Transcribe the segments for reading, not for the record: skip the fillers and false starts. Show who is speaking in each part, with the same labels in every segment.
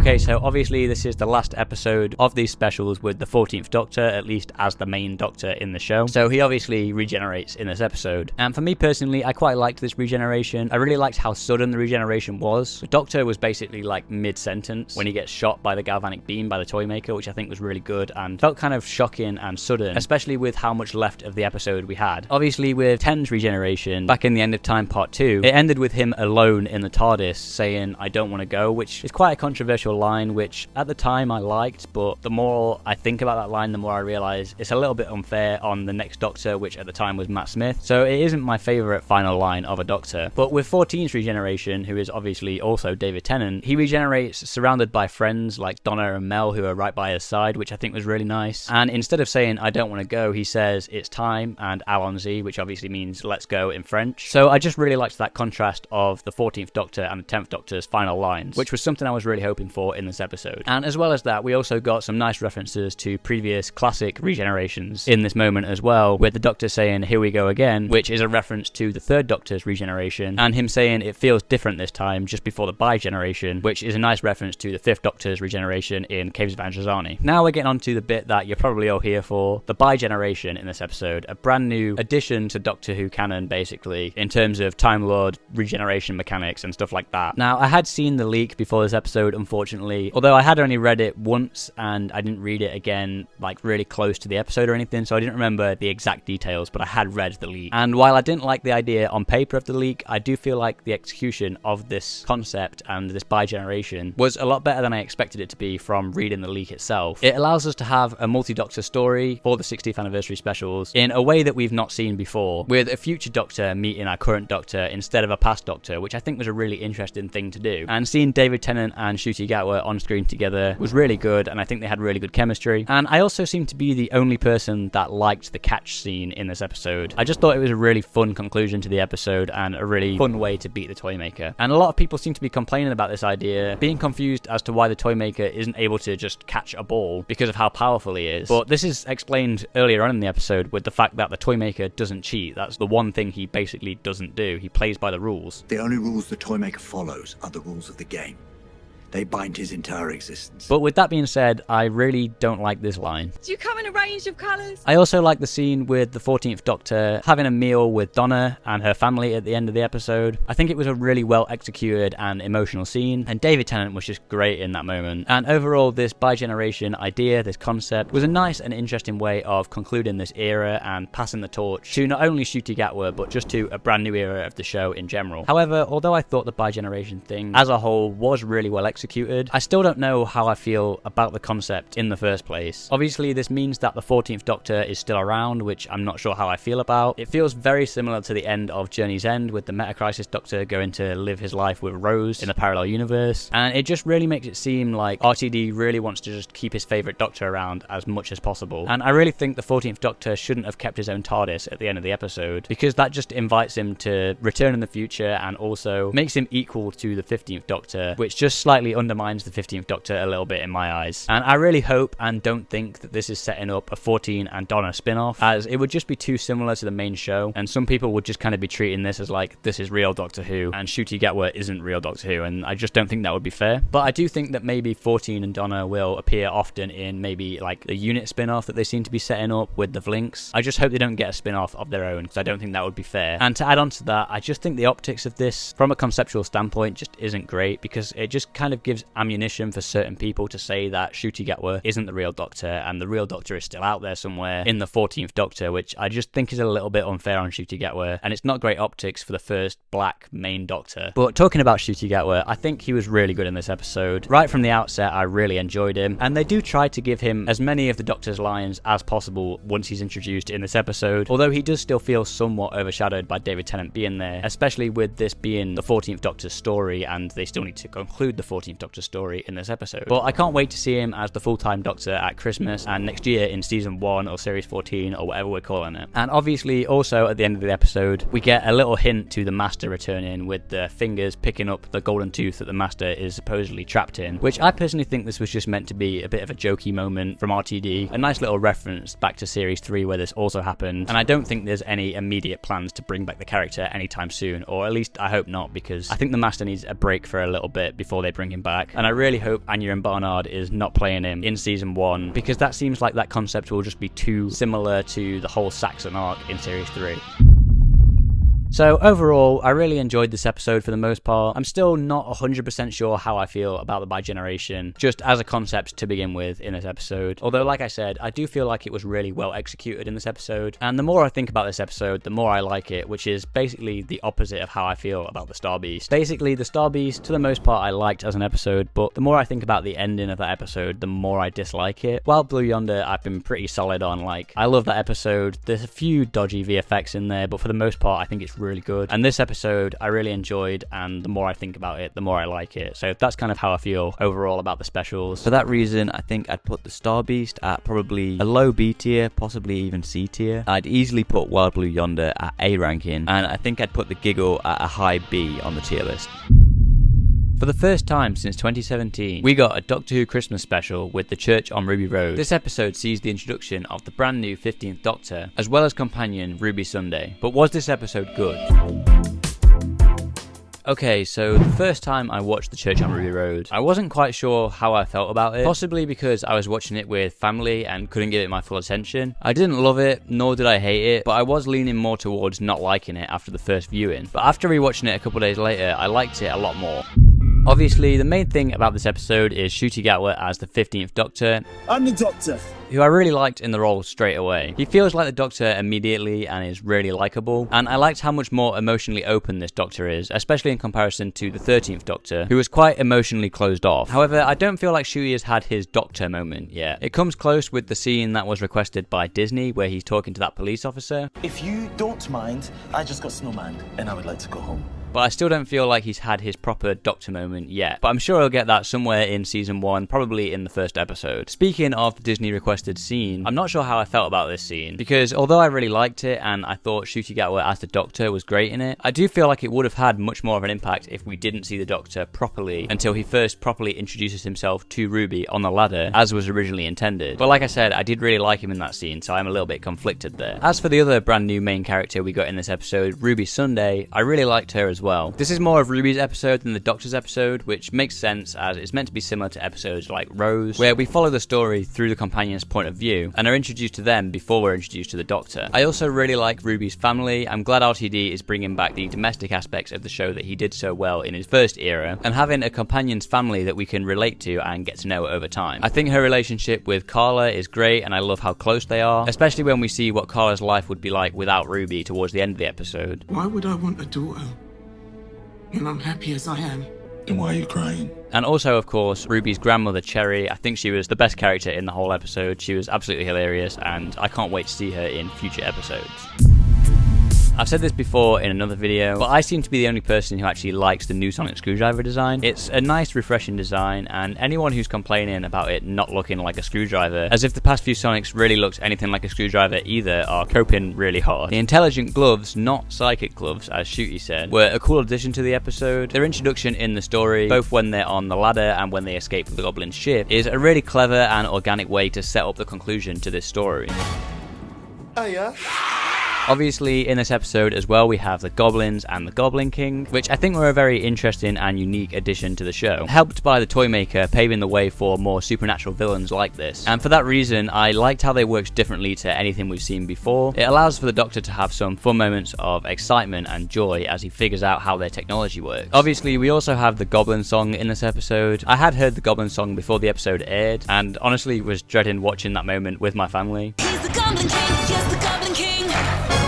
Speaker 1: Okay, so obviously this is the last episode of these specials with the 14th Doctor, at least as the main Doctor in the show. So he obviously regenerates in this episode. And for me personally, I quite liked this regeneration. I really liked how sudden the regeneration was. The Doctor was basically like mid-sentence when he gets shot by the galvanic beam by the Toymaker, which I think was really good and felt kind of shocking and sudden, especially with how much left of the episode we had. Obviously with 10's regeneration, back in the End of Time Part 2, it ended with him alone in the TARDIS saying, "I don't want to go," which is quite a controversial line, which at the time I liked, but the more I think about that line, the more I realise it's a little bit unfair on the next Doctor, which at the time was Matt Smith, so it isn't my favourite final line of a Doctor. But with 14's regeneration, who is obviously also David Tennant, he regenerates surrounded by friends like Donna and Mel who are right by his side, which I think was really nice. And instead of saying "I don't want to go," he says "it's time" and "allons-y," which obviously means "let's go" in French. So I just really liked that contrast of the 14th Doctor and the 10th Doctor's final lines, which was something I was really hoping for in this episode. And as well as that, we also got some nice references to previous classic regenerations in this moment as well, with the Doctor saying "here we go again," which is a reference to the 3rd Doctor's regeneration, and him saying "it feels different this time" just before the bi-generation, which is a nice reference to the 5th Doctor's regeneration in Caves of Androzani. Now we're getting on to the bit that you're probably all here for, the bi-generation in this episode, a brand new addition to Doctor Who canon basically, in terms of Time Lord regeneration mechanics and stuff like that. Now I had seen the leak before this episode, unfortunately, although I had only read it once and I didn't read it again like really close to the episode or anything, so I didn't remember the exact details, but I had read the leak. And while I didn't like the idea on paper of the leak, I do feel like the execution of this concept and this bi-generation was a lot better than I expected it to be from reading the leak itself. It allows us to have a multi-Doctor story for the 60th anniversary specials in a way that we've not seen before, with a future Doctor meeting our current Doctor instead of a past Doctor, which I think was a really interesting thing to do. And seeing David Tennant and Ncuti Gatwa on screen together was really good, and I think they had really good chemistry. And I also seem to be the only person that liked the catch scene in this episode. I just thought it was a really fun conclusion to the episode and a really fun way to beat the Toymaker. And a lot of people seem to be complaining about this idea, being confused as to why the Toymaker isn't able to just catch a ball because of how powerful he is. But this is explained earlier on in the episode with the fact that the Toymaker doesn't cheat. That's the one thing he basically doesn't do. He plays by the rules.
Speaker 2: The only rules the Toymaker follows are the rules of the game. They bind his entire existence.
Speaker 1: But with that being said, I really don't like this line.
Speaker 3: Do you come in a range of colours?
Speaker 1: I also like the scene with the 14th Doctor having a meal with Donna and her family at the end of the episode. I think it was a really well executed and emotional scene, and David Tennant was just great in that moment. And overall, this bi-generation idea, this concept, was a nice and interesting way of concluding this era and passing the torch to not only Ncuti Gatwa, but just to a brand new era of the show in general. However, although I thought the bi-generation thing as a whole was really well executed, I still don't know how I feel about the concept in the first place. Obviously, this means that the 14th Doctor is still around, which I'm not sure how I feel about. It feels very similar to the end of Journey's End, with the Meta-Crisis Doctor going to live his life with Rose in the parallel universe, and it just really makes it seem like RTD really wants to just keep his favourite Doctor around as much as possible. And I really think the 14th Doctor shouldn't have kept his own TARDIS at the end of the episode, because that just invites him to return in the future and also makes him equal to the 15th Doctor, which just slightly undermines the 15th Doctor a little bit in my eyes. And I really hope and don't think that this is setting up a 14 and Donna spin-off, as it would just be too similar to the main show, and some people would just kind of be treating this as like, this is real Doctor Who and Ncuti Gatwa isn't real Doctor Who, and I just don't think that would be fair. But I do think that maybe 14 and Donna will appear often in maybe like the unit spin-off that they seem to be setting up with the Vlinks. I just hope they don't get a spin-off of their own, because I don't think that would be fair. And to add on to that, I just think the optics of this from a conceptual standpoint just isn't great, because it just kind of gives ammunition for certain people to say that Ncuti Gatwa isn't the real Doctor and the real Doctor is still out there somewhere in the 14th Doctor, which I just think is a little bit unfair on Ncuti Gatwa, and it's not great optics for the first black main Doctor. But talking about Ncuti Gatwa, I think he was really good in this episode. Right from the outset, I really enjoyed him, and they do try to give him as many of the Doctor's lines as possible once he's introduced in this episode, although he does still feel somewhat overshadowed by David Tennant being there, especially with this being the 14th Doctor's story, and they still need to conclude the 14th Doctor's story in this episode. But I can't wait to see him as the full-time Doctor at Christmas and next year in Season 1 or Series 14 or whatever we're calling it. And obviously also at the end of the episode we get a little hint to the Master returning, with the fingers picking up the golden tooth that the Master is supposedly trapped in, which I personally think this was just meant to be a bit of a jokey moment from RTD, a nice little reference back to Series 3 where this also happened, and I don't think there's any immediate plans to bring back the character anytime soon, or at least I hope not, because I think the Master needs a break for a little bit before they bring bring him back, and I really hope Anya and Barnard is not playing him in season 1, because that seems like that concept will just be too similar to the whole Saxon arc in series 3. So overall, I really enjoyed this episode for the most part. I'm still not 100% sure how I feel about the bi-generation, just as a concept to begin with in this episode. Although, like I said, I do feel like it was really well executed in this episode. And the more I think about this episode, the more I like it, which is basically the opposite of how I feel about the Star Beast. Basically, the Star Beast, to the most part, I liked as an episode, but the more I think about the ending of that episode, the more I dislike it. Wild Blue Yonder, I've been pretty solid on. Like, I love that episode. There's a few dodgy VFX in there, but for the most part, I think it's really good. And this episode I really enjoyed, and the more I think about it, the more I like it. So that's kind of how I feel overall about the specials. For that reason, I think I'd put the Star Beast at probably a low B tier, possibly even C tier. I'd easily put Wild Blue Yonder at A ranking, and I think I'd put the Giggle at a high B on the tier list. For the first time since 2017, we got a Doctor Who Christmas special with the Church on Ruby Road. This episode sees the introduction of the brand new 15th Doctor, as well as companion Ruby Sunday. But was this episode good? Okay, so the first time I watched The Church on Ruby Road, I wasn't quite sure how I felt about it, possibly because I was watching it with family and couldn't give it my full attention. I didn't love it, nor did I hate it, but I was leaning more towards not liking it after the first viewing. But after rewatching it a couple days later, I liked it a lot more. Obviously, the main thing about this episode is Ncuti Gatwa as the 15th Doctor.
Speaker 4: I'm the Doctor.
Speaker 1: Who I really liked in the role straight away. He feels like the Doctor immediately and is really likable, and I liked how much more emotionally open this Doctor is, especially in comparison to the 13th Doctor, who was quite emotionally closed off. However, I don't feel like Ncuti has had his Doctor moment yet. It comes close with the scene that was requested by Disney, where he's talking to that police officer.
Speaker 4: If you don't mind, I just got snowman and I would like to go home.
Speaker 1: But I still don't feel like he's had his proper Doctor moment yet. But I'm sure he'll get that somewhere in season 1, probably in the first episode. Speaking of the Disney requested scene, I'm not sure how I felt about this scene, because although I really liked it and I thought Ncuti Gatwa as the Doctor was great in it, I do feel like it would have had much more of an impact if we didn't see the Doctor properly until he first properly introduces himself to Ruby on the ladder, as was originally intended. But like I said, I did really like him in that scene, so I'm a little bit conflicted there. As for the other brand new main character we got in this episode, Ruby Sunday, I really liked her as well. This is more of Ruby's episode than the Doctor's episode, which makes sense as it's meant to be similar to episodes like Rose, where we follow the story through the companion's point of view and are introduced to them before we're introduced to the Doctor. I also really like Ruby's family. I'm glad RTD is bringing back the domestic aspects of the show that he did so well in his first era, and having a companion's family that we can relate to and get to know over time. I think her relationship with Carla is great, and I love how close they are, especially when we see what Carla's life would be like without Ruby towards the end of the episode.
Speaker 5: Why would I want a daughter when I'm happy as I am?
Speaker 6: Then why are you crying?
Speaker 1: And also, of course, Ruby's grandmother, Cherry. I think she was the best character in the whole episode. She was absolutely hilarious, and I can't wait to see her in future episodes. I've said this before in another video, but I seem to be the only person who actually likes the new sonic screwdriver design. It's a nice, refreshing design, and anyone who's complaining about it not looking like a screwdriver, as if the past few Sonics really looked anything like a screwdriver either, are coping really hard. The intelligent gloves, not psychic gloves, as Ncuti said, were a cool addition to the episode. Their introduction in the story, both when they're on the ladder and when they escape the Goblin's ship, is a really clever and organic way to set up the conclusion to this story.
Speaker 4: Hiya.
Speaker 1: Obviously, in this episode as well, we have the Goblins and the Goblin King, which I think were a very interesting and unique addition to the show, helped by the Toymaker paving the way for more supernatural villains like this. And for that reason, I liked how they worked differently to anything we've seen before. It allows for the Doctor to have some fun moments of excitement and joy as he figures out how their technology works. Obviously, we also have the Goblin song in this episode. I had heard the Goblin song before the episode aired, and honestly was dreading watching that moment with my family.
Speaker 3: He's the Goblin King, yes, the Goblin King.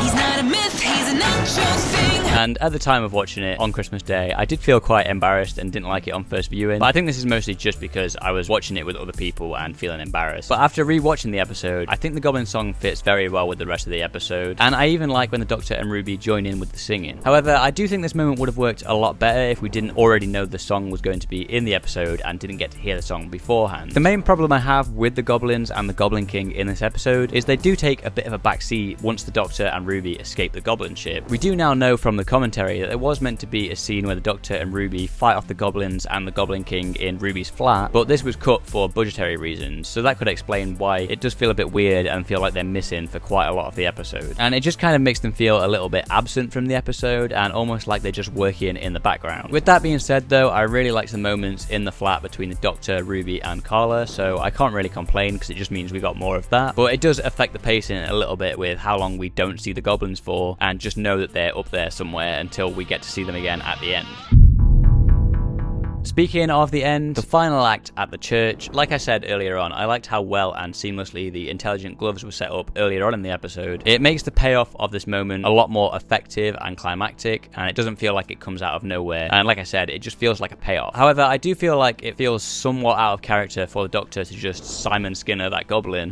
Speaker 3: He's not a myth, he's an actual thing.
Speaker 1: And at the time of watching it on Christmas Day, I did feel quite embarrassed and didn't like it on first viewing. But I think this is mostly just because I was watching it with other people and feeling embarrassed. But after rewatching the episode, I think the Goblin song fits very well with the rest of the episode. And I even like when the Doctor and Ruby join in with the singing. However, I do think this moment would have worked a lot better if we didn't already know the song was going to be in the episode and didn't get to hear the song beforehand. The main problem I have with the Goblins and the Goblin King in this episode is they do do take a bit of a backseat once the Doctor and Ruby escape the Goblin ship. We do now know from the commentary that there was meant to be a scene where the Doctor and Ruby fight off the goblins and the Goblin King in Ruby's flat, but this was cut for budgetary reasons, so that could explain why it does feel a bit weird and feel like they're missing for quite a lot of the episode. And it just kind of makes them feel a little bit absent from the episode and almost like they're just working in the background. With that being said though, I really liked the moments in the flat between the Doctor, Ruby and Carla, so I can't really complain because it just means we got more of that. But it does affect the pacing a little bit with how long we don't see the goblins for, and just know that they're up there somewhere until we get to see them again at the end. Speaking of the end, the final act at the church, like I said earlier on, I liked how well and seamlessly the intelligent gloves were set up earlier on in the episode. It makes the payoff of this moment a lot more effective and climactic, and it doesn't feel like it comes out of nowhere, and like I said, it just feels like a payoff. However, I do feel like it feels somewhat out of character for the Doctor to just Simon Skinner that goblin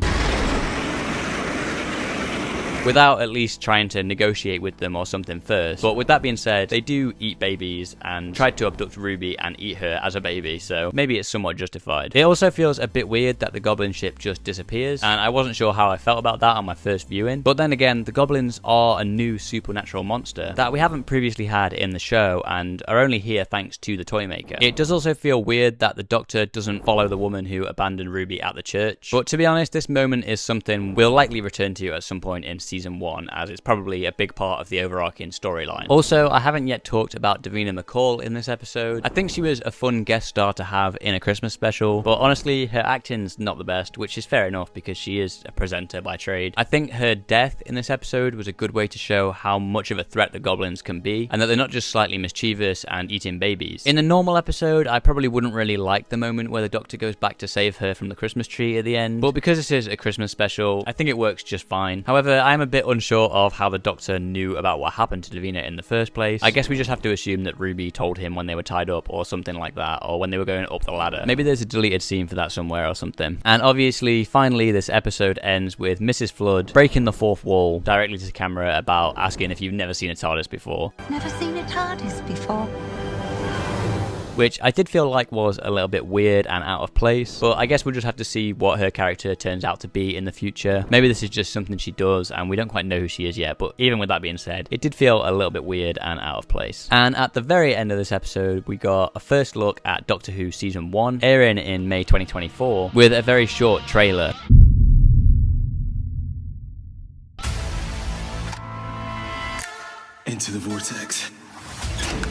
Speaker 1: without at least trying to negotiate with them or something first. But with that being said, they do eat babies and tried to abduct Ruby and eat her as a baby, so maybe it's somewhat justified. It also feels a bit weird that the goblin ship just disappears, and I wasn't sure how I felt about that on my first viewing. But then again, the goblins are a new supernatural monster that we haven't previously had in the show and are only here thanks to the Toymaker. It does also feel weird that the Doctor doesn't follow the woman who abandoned Ruby at the church, but to be honest, this moment is something we'll likely return to at some point in season 1, as it's probably a big part of the overarching storyline. Also, I haven't yet talked about Davina McCall in this episode. I think she was a fun guest star to have in a Christmas special, but honestly, her acting's not the best, which is fair enough because she is a presenter by trade. I think her death in this episode was a good way to show how much of a threat the goblins can be, and that they're not just slightly mischievous and eating babies. In a normal episode, I probably wouldn't really like the moment where the Doctor goes back to save her from the Christmas tree at the end, but because this is a Christmas special, I think it works just fine. However, I am a bit unsure of how the Doctor knew about what happened to Davina in the first place. I guess we just have to assume that Ruby told him when they were tied up or something like that, or when they were going up the ladder. Maybe there's a deleted scene for that somewhere or something. And obviously, finally, this episode ends with Mrs. Flood breaking the fourth wall directly to the camera about asking if you've never seen a TARDIS before.
Speaker 6: Never seen a TARDIS before.
Speaker 1: Which I did feel like was a little bit weird and out of place, but I guess we'll just have to see what her character turns out to be in the future. Maybe this is just something she does and we don't quite know who she is yet, but even with that being said, it did feel a little bit weird and out of place. And at the very end of this episode, we got a first look at Doctor Who Season 1, airing in May 2024, with a very short trailer.
Speaker 4: Into the vortex.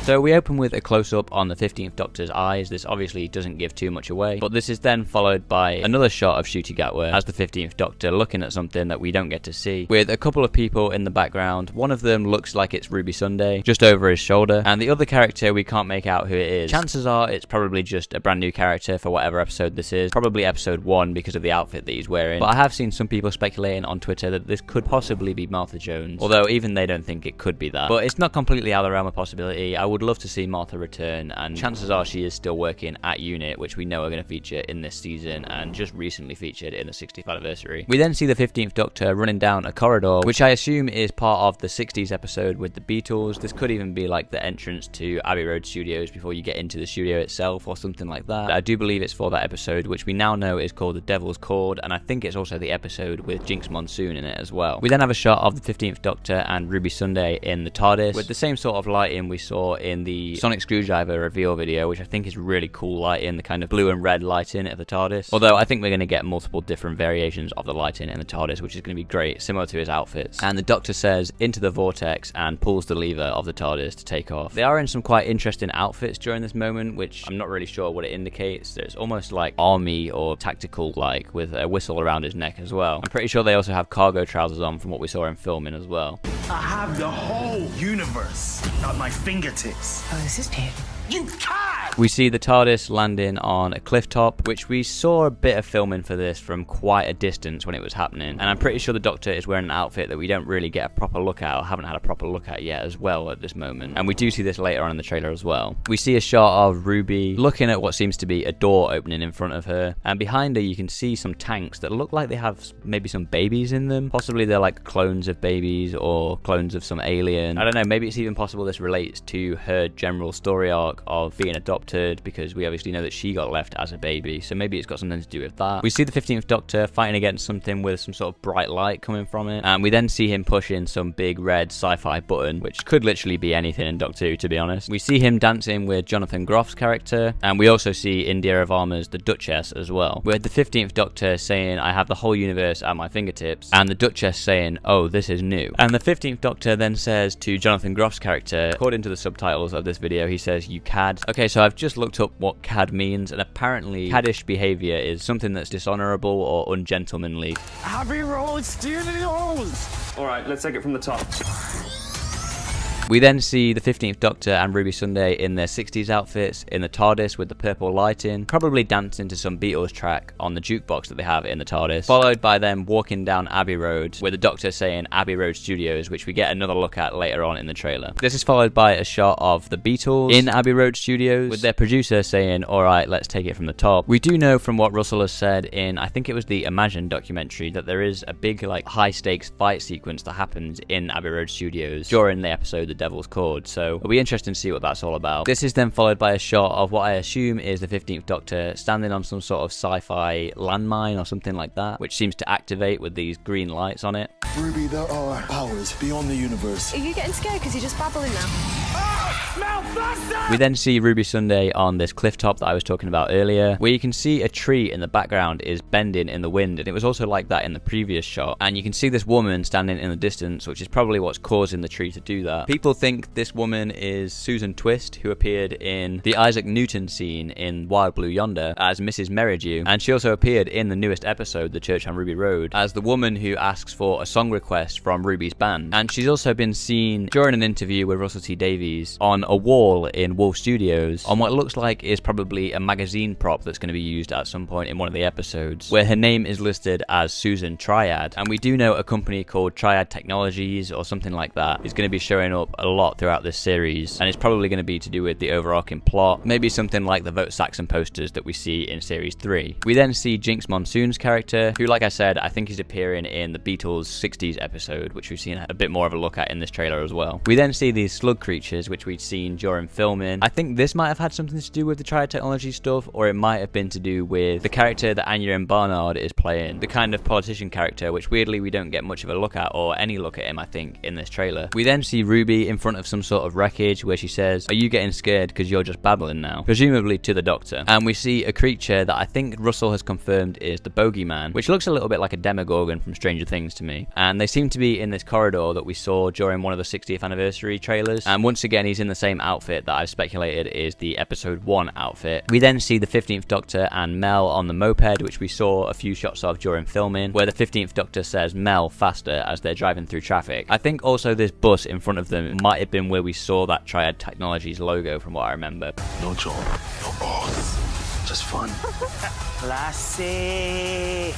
Speaker 1: So we open with a close-up on the 15th Doctor's eyes. This obviously doesn't give too much away, but this is then followed by another shot of Ncuti Gatwa as the 15th Doctor looking at something that we don't get to see, with a couple of people in the background. One of them looks like it's Ruby Sunday, just over his shoulder, and the other character we can't make out who it is. Chances are it's probably just a brand new character for whatever episode this is, probably episode 1 because of the outfit that he's wearing, but I have seen some people speculating on Twitter that this could possibly be Martha Jones, although even they don't think it could be that. But it's not completely out of the realm of possibility. I would love to see Martha return, and chances are she is still working at UNIT, which we know are going to feature in this season and just recently featured in the 60th anniversary. We then see the 15th Doctor running down a corridor, which I assume is part of the 60s episode with the Beatles. This could even be like the entrance to Abbey Road Studios before you get into the studio itself or something like that. I do believe it's for that episode, which we now know is called The Devil's Chord, and I think it's also the episode with Jinx Monsoon in it as well. We then have a shot of the 15th Doctor and Ruby Sunday in the TARDIS with the same sort of lighting we saw in the Sonic Screwdriver reveal video, which I think is really cool lighting, the kind of blue and red lighting of the TARDIS. Although I think we're going to get multiple different variations of the lighting in the TARDIS, which is going to be great, similar to his outfits. And the Doctor says into the vortex and pulls the lever of the TARDIS to take off. They are in some quite interesting outfits during this moment, which I'm not really sure what it indicates. It's almost like army or tactical, like with a whistle around his neck as well. I'm pretty sure they also have cargo trousers on from what we saw in filming as well.
Speaker 7: I have the whole universe at my fingertips.
Speaker 6: Oh, this is new.
Speaker 7: You can't!
Speaker 1: We see the TARDIS landing on a cliff top, which we saw a bit of filming for this from quite a distance when it was happening, and I'm pretty sure the Doctor is wearing an outfit that we don't really get a proper look at, or haven't had a proper look at yet as well at this moment, and we do see this later on in the trailer as well. We see a shot of Ruby looking at what seems to be a door opening in front of her, and behind her you can see some tanks that look like they have maybe some babies in them. Possibly they're like clones of babies or clones of some alien. I don't know, maybe it's even possible this relates to her general story arc of being adopted adopted, because we obviously know that she got left as a baby, so maybe it's got something to do with that. We see the 15th Doctor fighting against something with some sort of bright light coming from it, and we then see him pushing some big red sci-fi button, which could literally be anything in Doctor Who, to be honest. We see him dancing with Jonathan Groff's character, and we also see Indira Varma's The Duchess as well, with the 15th Doctor saying, "I have the whole universe at my fingertips," and the Duchess saying, "Oh, this is new." And the 15th Doctor then says to Jonathan Groff's character, according to the subtitles of this video, he says, "You cad." Okay, so I've just looked up what cad means, and apparently caddish behavior is something that's dishonorable or ungentlemanly.
Speaker 7: Abbey Road Studios! Alright, let's take it from the top.
Speaker 1: We then see the 15th Doctor and Ruby Sunday in their 60s outfits in the TARDIS with the purple lighting, probably dancing to some Beatles track on the jukebox that they have in the TARDIS, followed by them walking down Abbey Road with the Doctor saying Abbey Road Studios, which we get another look at later on in the trailer. This is followed by a shot of the Beatles in Abbey Road Studios with their producer saying, "Alright, let's take it from the top." We do know from what Russell has said in, I think it was the Imagine documentary, that there is a big high stakes fight sequence that happens in Abbey Road Studios during the episode The Devil's Cord, so it'll be interesting to see what that's all about. This is then followed by a shot of what I assume is the 15th Doctor standing on some sort of sci-fi landmine or something like that, which seems to activate with these green lights on it.
Speaker 4: Ruby, there are powers beyond the universe.
Speaker 8: Are you getting scared because you're just babbling now?
Speaker 1: We then see Ruby Sunday on this cliff top that I was talking about earlier, where you can see a tree in the background is bending in the wind, and it was also like that in the previous shot, and you can see this woman standing in the distance, which is probably what's causing the tree to do that. People think this woman is Susan Twist, who appeared in the Isaac Newton scene in Wild Blue Yonder as Mrs. Merridew, and she also appeared in the newest episode, The Church on Ruby Road, as the woman who asks for a song request from Ruby's band. And she's also been seen during an interview with Russell T Davies on a wall in Wolf Studios on what looks like is probably a magazine prop that's going to be used at some point in one of the episodes, where her name is listed as Susan Triad, and we do know a company called Triad Technologies or something like that is going to be showing up a lot throughout this series, and it's probably going to be to do with the overarching plot, maybe something like the Vote Saxon posters that we see in series 3. We then see Jinx Monsoon's character, who, like I said, I think is appearing in the Beatles 60s episode, which we've seen a bit more of a look at in this trailer as well. We then see these slug creatures, which we'd seen during filming. I think this might have had something to do with the Triad Technology stuff, or it might have been to do with the character that Anya M. Barnard is playing, the kind of politician character, which weirdly we don't get much of a look at, or any look at him, I think, in this trailer. We then see Ruby in front of some sort of wreckage where she says, "Are you getting scared because you're just babbling now?" Presumably to the Doctor. And we see a creature that I think Russell has confirmed is the Bogeyman, which looks a little bit like a Demogorgon from Stranger Things to me. And they seem to be in this corridor that we saw during one of the 60th anniversary trailers. And once again, he's in the same outfit that I've speculated is the episode 1 outfit. We then see the 15th Doctor and Mel on the moped, which we saw a few shots of during filming, where the 15th Doctor says Mel faster as they're driving through traffic. I think also this bus in front of them might have been where we saw that Triad Technologies logo from what I remember.
Speaker 4: No job, no boss, just fun.
Speaker 7: Classic!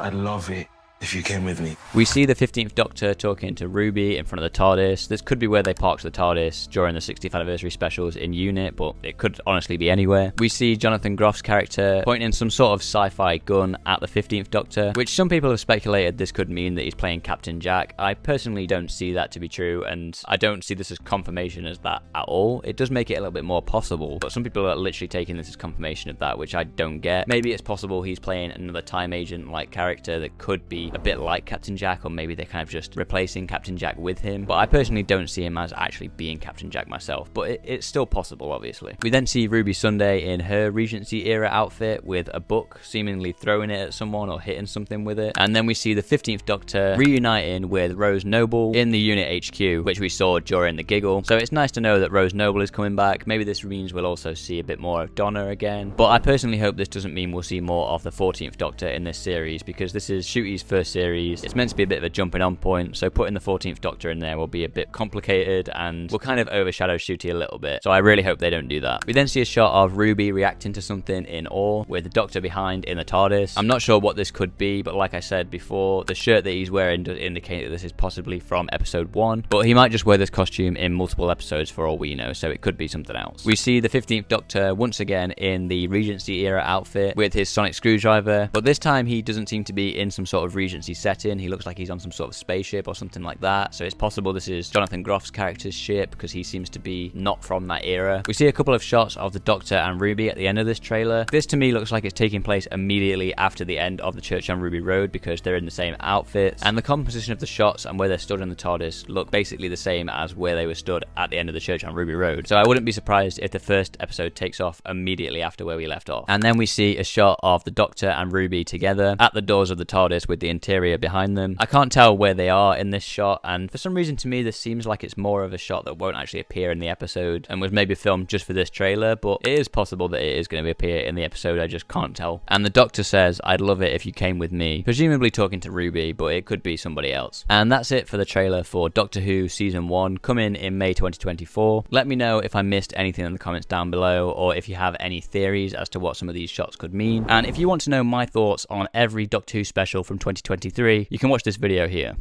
Speaker 4: I'd love it if you came with me.
Speaker 1: We see the 15th Doctor talking to Ruby in front of the TARDIS. This could be where they parked the TARDIS during the 60th anniversary specials in Unit, but it could honestly be anywhere. We see Jonathan Groff's character pointing some sort of sci-fi gun at the 15th Doctor, which some people have speculated this could mean that he's playing Captain Jack. I personally don't see that to be true, and I don't see this as confirmation as that at all. It does make it a little bit more possible, but some people are literally taking this as confirmation of that, which I don't get. Maybe it's possible he's playing another time agent-like character that could be a bit like Captain Jack, or maybe they're kind of just replacing Captain Jack with him, but I personally don't see him as actually being Captain Jack myself, but it's still possible, obviously. We then see Ruby Sunday in her Regency era outfit with a book, seemingly throwing it at someone or hitting something with it, and then we see the 15th Doctor reuniting with Rose Noble in the Unit HQ, which we saw during the Giggle, so it's nice to know that Rose Noble is coming back. Maybe this means we'll also see a bit more of Donna again, but I personally hope this doesn't mean we'll see more of the 14th Doctor in this series, because this is Ncuti's first series. It's meant to be a bit of a jumping on point, so putting the 14th Doctor in there will be a bit complicated and will kind of overshadow Ncuti a little bit, so I really hope they don't do that. We then see a shot of Ruby reacting to something in awe with the Doctor behind in the TARDIS. I'm not sure what this could be, but like I said before, the shirt that he's wearing does indicate that this is possibly from episode 1, but he might just wear this costume in multiple episodes for all we know, so it could be something else. We see the 15th Doctor once again in the Regency era outfit with his sonic screwdriver, but this time he doesn't seem to be in some sort of Regency Regency setting. He looks like he's on some sort of spaceship or something like that. So it's possible this is Jonathan Groff's character's ship, because he seems to be not from that era. We see a couple of shots of the Doctor and Ruby at the end of this trailer. This to me looks like it's taking place immediately after the end of the Church on Ruby Road, because they're in the same outfits, and the composition of the shots and where they're stood in the TARDIS look basically the same as where they were stood at the end of the Church on Ruby Road. So I wouldn't be surprised if the first episode takes off immediately after where we left off. And then we see a shot of the Doctor and Ruby together at the doors of the TARDIS with the interior behind them. I can't tell where they are in this shot, and for some reason to me this seems like it's more of a shot that won't actually appear in the episode and was maybe filmed just for this trailer, but it is possible that it is going to appear in the episode, I just can't tell. And the Doctor says, "I'd love it if you came with me," presumably talking to Ruby, but it could be somebody else. And that's it for the trailer for Doctor Who Season 1, coming in May 2024. Let me know if I missed anything in the comments down below, or if you have any theories as to what some of these shots could mean. And if you want to know my thoughts on every Doctor Who special from 2023, you can watch this video here.